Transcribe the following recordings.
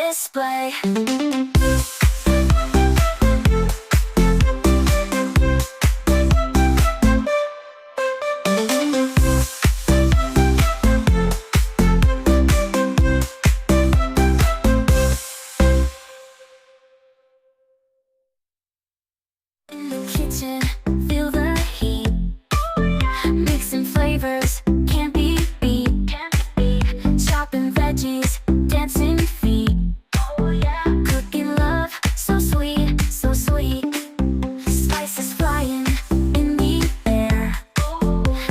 display. In the kitchen, feel the heat. Mixing flavors, can't be beat. Chopping veggies, dancing feet. Cooking love, so sweet, so sweet. Spices flying in the air.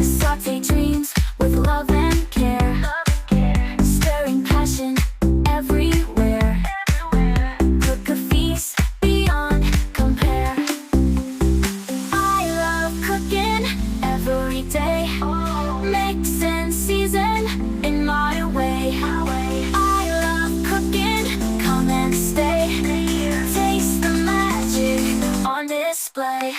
Saute dreams with love and care. Stirring passion everywhere. Cook a feast beyond compare. I love cooking every day. Mix and season in my way. I love cooking, come and stay. Taste the magic on display.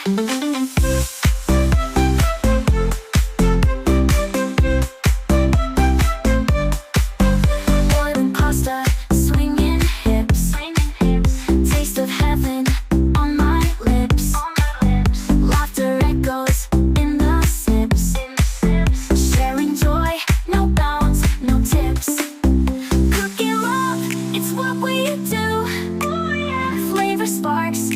Boiling pasta, swinging hips. Taste of heaven on my lips. Laughter echoes in the sips. Sharing joy, no bounds, no tips. Cooking love, it's what we do. Flavor sparks,